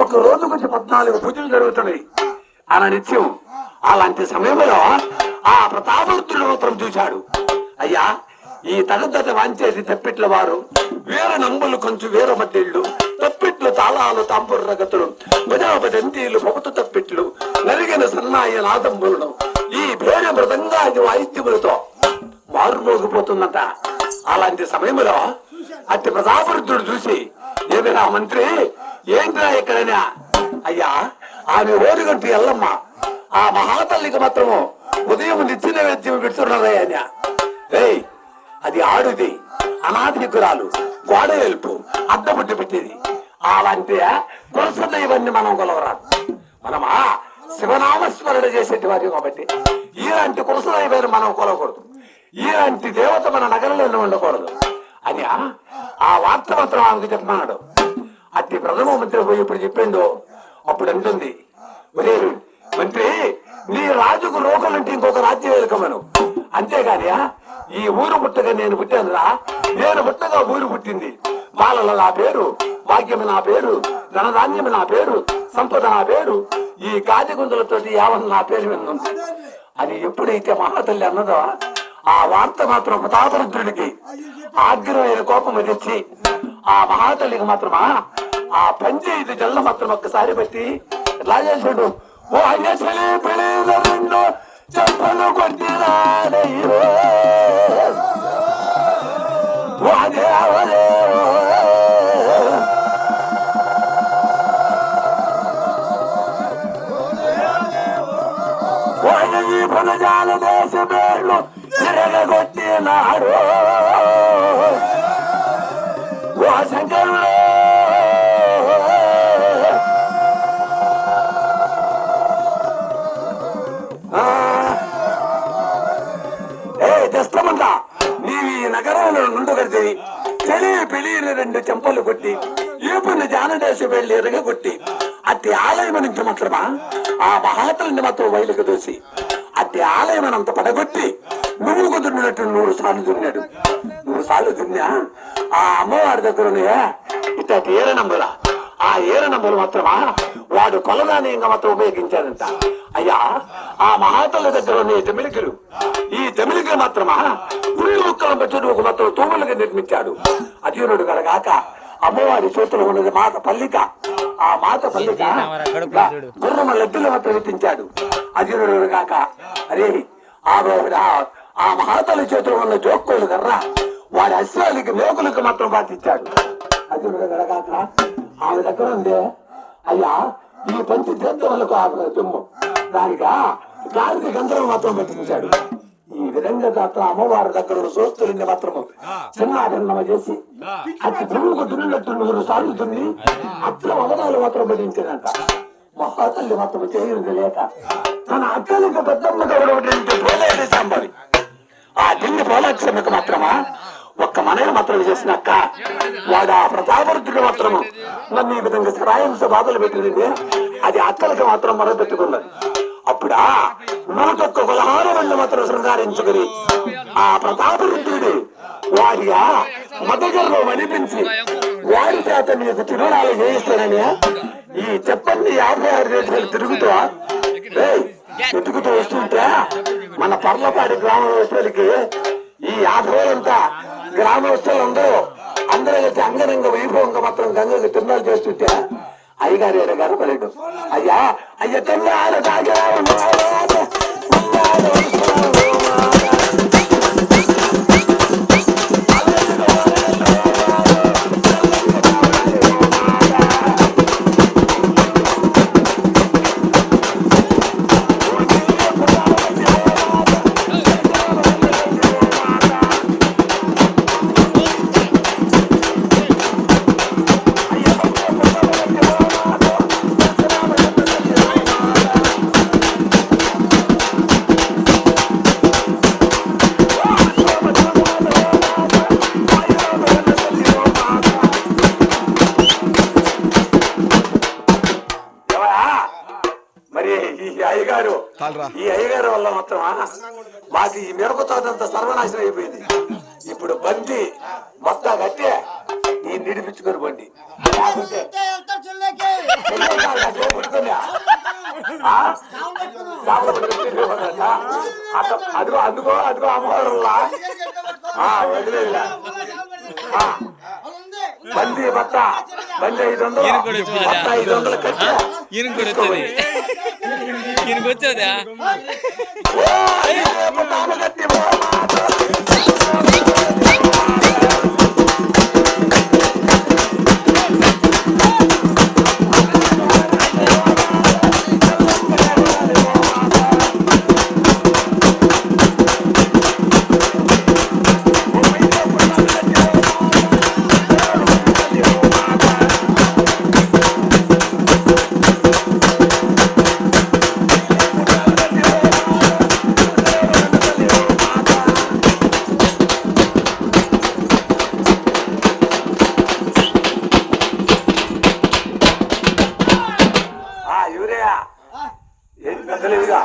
ఒక రోజుకు 14 పూజలు జరుగుతున్నాయి అలా నిత్యం. అలాంటి సమయంలో ఆ ప్రతాపరుద్రుడు మాత్రం చూశాడు. అయ్యా, ఈ తగదత వాంచేది తప్పిట్ల వారు వీర నంబులు కొంచెం వీర మధ్యళ్ళు తప్పిట్లు తాళాలు తాంపురు రగతులు ప్రజాపతిలు ప్రభుత్వ తప్పిట్లు నరిగిన సన్నాయ నాదంబులను ఈ భేద మృదంగాది వాయిద్యములతో మారుమోగిపోతుందట. అలాంటి సమయంలో అట్టి ప్రతాపరుద్రుడు చూసి, ఏమిరా మంత్రి, ఏంటిరా ఇక్కడైనా? అయ్యా, ఆమె ఓడిగంటి ఎల్లమ్మ ఆ మహాతల్లికి మాత్రము ఉదయం నిత్య నైవేద్యం పెడుతున్నారయ్యా. ఏయ్, అది ఆడుది, అనాథికురాలు, గోడ వెలుపు, అడ్డబుడ్డి పెట్టేది. అలాంటి పురుష దైవాన్ని మనం కొలవరాదు. మనమా శివనామస్మరణ చేసేటి వారి కాబట్టి ఇలాంటి పురుష దైవాన్ని మనం కొలవకూడదు. ఇలాంటి దేవత మన నగరంలో ఉండకూడదు అని ఆ వార్త మాత్రం ఆమెకు చెప్పమన్నాడు. అట్టి ప్రథమ మంత్రి పోయి ఇప్పుడు చెప్పిండు. అప్పుడు అంటుంది, ఒరే మంత్రి, నీ రాజుకు లోకలంటే ఇంకొక రాజ్యం వెలుకమను. అంతేగాని ఈ ఊరు పుట్టగా నేను పుట్టానురా, నేను పుట్టగా ఊరు పుట్టింది. బాలల నా పేరు, భాగ్యము నా పేరు, ధనధాన్యము నా పేరు, సంపద నా పేరు, ఈ గాజగుందులతోటి యావన్ నా పేరు విన్నుంది అని ఎప్పుడైతే మహాతల్లి అన్నదో ఆ వార్త మాత్రం ప్రతాపరుద్రుడికి ఆగ్రహమైన కోపం తెచ్చి ఆ మహాతల్లికి మాత్రమా ఆ పంచాయతీ జల్ల మాత్రం ఒక్కసారి పెట్టి ఎట్లా చేశాడు. ఓ అయ్యసలే పెళ్ళ రెండు చెప్పలు కొట్టినాడయ్యో, ఈ పునజాల దేశ పేర్లు తిరగొట్టినాడు. ఓ శంకరుడు, తెస్తమంతా నీవి ఈ నగరంలో నుండగడితే పెళ్ళి రెండు చెంపలు కొట్టి ఈపుని జానదేశ వెళ్ళి ఎరగొట్టి అట్టి ఆలయం నుంచి మాత్రమా ఆ మహాతల్ని మాత్రం వైలుకు దూసి అట్టి ఆలయం అంత పడగొట్టి నువ్వు కుదురినట్టు 100 సార్లు దున్నాడు. 100 సార్లు దున్నా ఆ అమ్మవారి దగ్గర ఇట్లాంటి ఏరనంబులా ఆ ఏరనంబులు మాత్రమా వాడు కొలనానీయంగా మాత్రం ఉపయోగించాడంట. అయ్యా, ఆ మహాతల్లి దగ్గర ఉన్న ఈ తెమిలికలు, ఈ తెమిలికలు మాత్రమా పుల్లి ముక్కలను పెట్టుకు మాత్రం తూములుగా నిర్మించాడు. అధీనుడు కలగాక అమ్మవారి చేతులు ఉన్నది మాత పల్లిక. ఆ మాత పల్లిక గుర్రమ లడ్డులు మాత్రం ఎత్తించాడు. అధీనుడు కాక అరే ఆ మహాతల్లి చేతులు ఉన్న జోక్కోలు కర్ర వాడి అశ్వాలకి మేకులకు మాత్రం పాటించాడు. అధీనుడు కలగాక ఆమె దగ్గర ఉందే, అయ్యా, ఈ పంచి తీర్థములకు ఆమె తుమ్ము దానిగా గాలికి గంధర్వం మాత్రం పెట్టించాడు. ఈ విధంగా మాత్రం అమ్మవారి దగ్గర సోస్తుల్ని మాత్రము చిన్నాభిన్నమ చేసి అతి పువ్వుకు దున్నట్టు 100 సార్లు దున్ని అట్ల అవదాలు మాత్రం పెట్టించాడంట. మహాతల్లి మాత్రం చేయలేదు లేక తన అక్కలకు పెద్దమ్మగా పోలేది సాంబవి ఆ దిండి పోలాక్షమ్మకు మాత్రమా ఒక్క మనయ మాత్రం చేసినాక వాడు ఆ ప్రతాపరుద్రుడు మాత్రము నన్ను ఈ విధంగా సరాయంస బాధలు పెట్టింది. అది అక్కలకి మాత్రం మొదలుపెట్టుకున్నది. అప్పుడా 101 కులహారవళ్ళు మాత్రం శృంగారించుకుని ఆ ప్రతాపరుద్రుడు వాడిగా మదగర్లో వనిపించి వాడి చేత నీకు తిరునాలు చేయిస్తానని ఈ చెప్పండి 56 దేశాలు తిరుగుతూ వస్తుంటే మన పర్లపాడి గ్రామస్తులకి ఈ 50 గ్రామస్తులందరూ అందరూ వచ్చి అంగరంగ వైభవంగా మాత్రం గంగకి తిరునాలు చేస్తుంటే అయ్యగారు గారు పల్లెడు. అయ్యా, అయ్య తిన్నాడు ఈ అయ్యగారు వల్ల మాత్రమా మాకు ఈ మిరప తోటంతా సర్వనాశనం అయిపోయింది. ఇప్పుడు బండి మొత్తం కట్టే ఈ నిడిపించుకొని బండి చేపలు పట్టుకుని అదిగో అందుకో అదిగో అమ్మవారులా వదిలేదులే బండి బట్ట బండి 500 కట్టా ఈయనకొచ్చదా యూరియా ఏం పెద్దలేదుగా